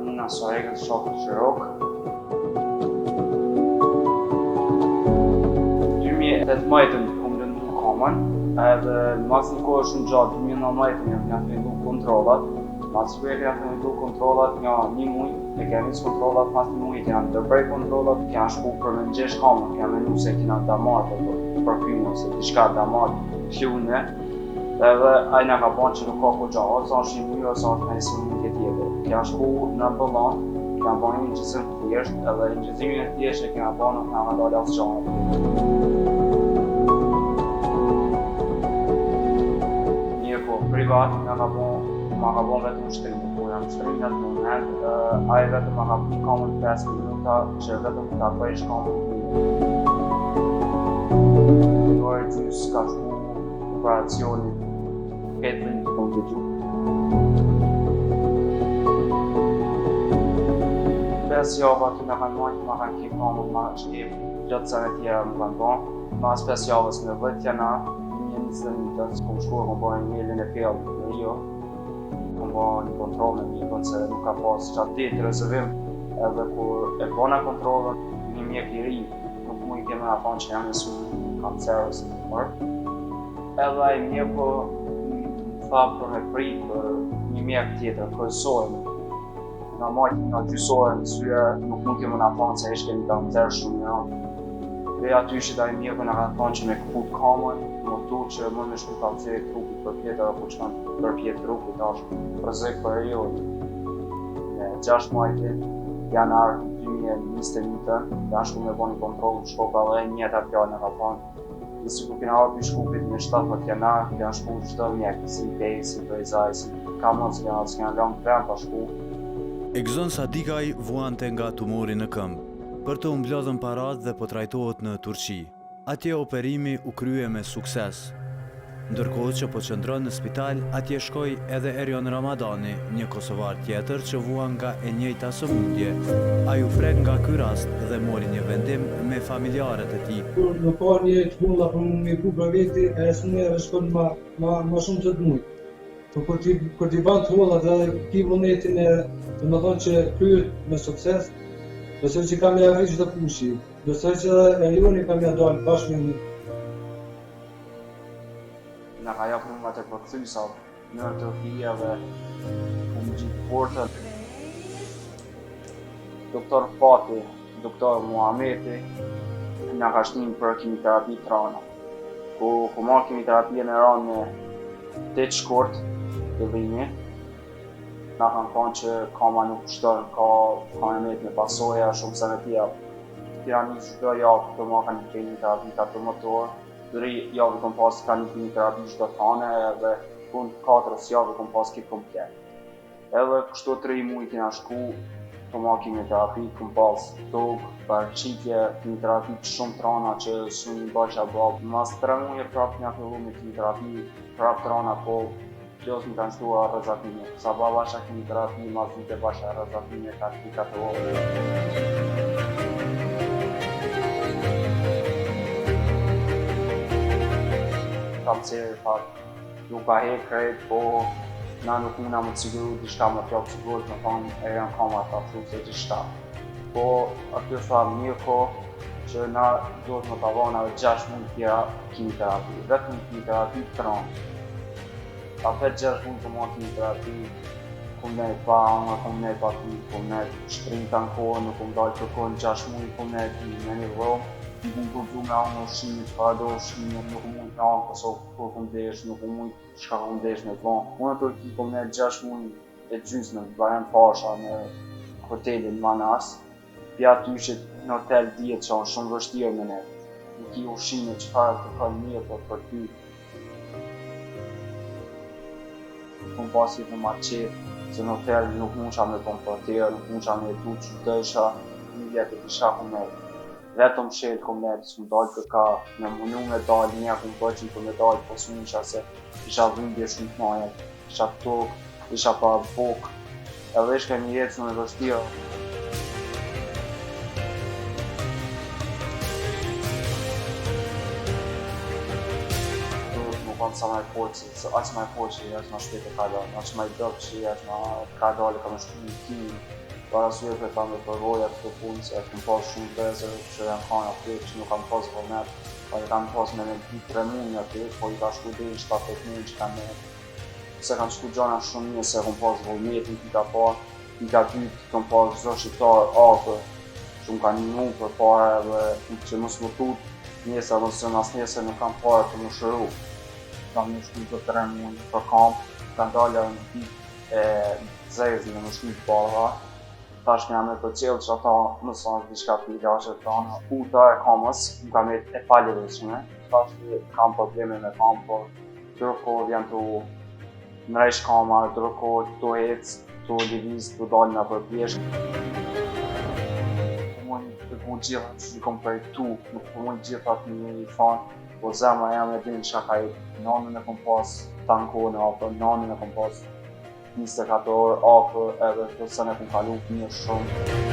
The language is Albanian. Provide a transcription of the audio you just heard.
Una Soregët Shokët Shirok. 2018 kom lëndu kamën, edhe mas një kohë shumë gjatë, 2019 janë fillu kontrollat. Mas shpejt janë fillu kontrollat nga një muj, e kemi nis kontrollat mas një muj, kena ndërbrej kontrollat, kena shku për me ngjesh kamën, kena menu se kena damar për pymë ose diçka damar flunë. Edhe ajna ka ban që nuk ka ku gja, ose është një muj ose është një një tjetër. Kena shku në bëllan, kena ban një gjësim të thjesht, edhe një gjësimin e thjesht e kena ban nuk nga dalë asë gjanë. Privat nga ma ka bon vetëm shtrim, po jam shtrim në atë moment, aje vetëm ma ka pun kamën 5 minuta që vetëm ta bëjsh kamën një. Dore gjys ka shku operacionin, këtë një të kom të gju. 5 javë aty me kanë majtë, ma kanë kip kamën, ma shkip gjatë se me tjera më kanë bon. Mas 5 javës me vëtjena, kom shkuar, kom bërë një mielin e pjellë në Rio, kom bërë një kontrol në mjekën se nuk ka pas qatë ditë rezervim, edhe kur e bona kontrolën, një mjek i ri, nuk mu i keme nga thonë që jam nësu kancerës në mërë. Edhe ai mjeku tha për me prit për një mjek tjetër, kërësojnë, nga majtë nga gjysore në syre, nuk mu keme nga thonë se ishte një kancer shumë një anë. Dhe aty ishte ai mjeku nga ka thonë që me këput kamën, që më në shku ka përcjek trupit për pjetër apo që kanë përpjet trupit është rrezik për periud. Në 6 majtë janar 2021 janë shku me bo një kontrol në shkoka dhe njëta pjallë në ka thonë. Dhe si ku kena orë shkupit në 17 janar, janë shku qdo mjek, si pej, si brejzaj, si ka mund si kena lang tren pa shku. Egzon Sadikaj vuante nga tumori në këmbë, për të umblodhën parat dhe po trajtohet në Turqi. Atje operimi u krye me sukses. Ndërkohë që po qëndron në spital, atje shkoi edhe Erion Ramadani, një kosovar tjetër që vuan nga e njëjta sëmundje. Ai u prek nga ky rast dhe mori një vendim me familjarët e tij. Në parë një të hulla për më miku për veti, e smujeve shkon ma shumë të dmujt. Kur t'i ban të hullat edhe ki vullnetin e më thonë që kryet me sukses, besoj që kam ja rrish dhe pushi. Besoj që Erioni kam ja dalë bashkë me një. Nga ka japë numrat e përkthysa në Turqia dhe më gjitë portën. Doktor Fati, doktor Muhameti, nga ka shtim për kimiterapi të rana. Ku marrë kimiterapie në ranë me 8 shkort të dhimi, nga kanë thonë që kama nuk pështën, ka emet me pasoja shumë se me tjera. Tiranis çdo javë të ma ka një kimiterapi 4 motor, dëri javë kom pas ka një kimiterapi çdo tane edhe punë 4 javë kom pas kit komplet. Edhe kështu 3 muj kena shku, të ma kimiterapi, kom pas tokë, paraqitje, kimiterapi shumë trana që su një basha bab. Mas 3 muj prap nga fillu me kimiterapi, prap trana po plos më kanë shtua rrezatime. Sa ba basha kimiterapi, mas vite basha rrezatime ka të vogël. Kam ceri fat, nuk ka hek krejt, po na nuk muna më të siguru diçka më t'jop sigurët me thonë e janë kama ta thru se diçka. Po aty tha mirko që na duhet më t'avona 6 mund tjera kimiterapi, vetëm kimiterapi të ranë. A vet 6 mund të marrë kimiterapi, kum nejt pa anga, kum nejt pa ty, kum nejt shtrim të në kohë, nuk kum dojtë kërkojnë 6 mund, kum nejt në një vëmë. Nuk mund përdu me angë ushqimi, që pa do ushqimi, nuk mund me angë këso kur kum desh, nuk mund shka kum desh me të Unë të Turqi kum ne 6 mund e gjysë në variant pasha në hotelin Manas. Pja ty që në hotel djetë që është shumë vështirë me ne. Nuk i ushqimi që farë të kanë mirë për ty. Kum pasi të ma qetë, se në hotel nuk mund qa me komportirë, nuk mund qa me du që dësha, një vjetë të isha kum ne. Vetëm shelë kom ne, s'kum dalë kërka, me munu me dalë, një kum përqin për me dalë, po s'mu isha se isha dhimbje shumë të majet, isha tokë, isha pa bokë, edhe ishka një jetë shumë e vështirë. Më konë sa ma e forë, se aq ma e forë që jashtë ma shpete ka dalë, aq ma i dëpë që jashtë ma ka dalë, ka më shku një kimi, Për arsye për ta me përvoja këtë punë se kam pas shumë vezër që janë kanë aty që nuk kam pas vullnet, po i kam pas me 2-3 muaj aty, po i ka shku deri 7-8 muaj që kanë se kanë shku gjana shumë mirë se kam pas vullnetin i ka parë, i ka dytë kam pas çdo shqiptar afër që më kanë njëmu për para edhe që mos më tut njësa ose mas njëse nuk kam parë të më shëru. Kam më shku të 3 muaj për kamp, kanë dalë në pikë zezë në më shku të parëva. Tash nga me për qelë që ata mëson diçka të ligashe të tona. Uta e kamës, më kam e palëveshme. Tash kam probleme me kam, por ndërkohë vjen të mrejsh kama, ndërkohë të ecë, të lëviz, të dalë nga për pjeshtë. Po mund të punë gjitha që kom përjektu, nuk po mund gjitha të një fanë, po zemra jam e din që ka jetë. Nanën e kom pas tankone apo nanën e kom pas 24 orë afër edhe të se ne kom kalu mirë shumë.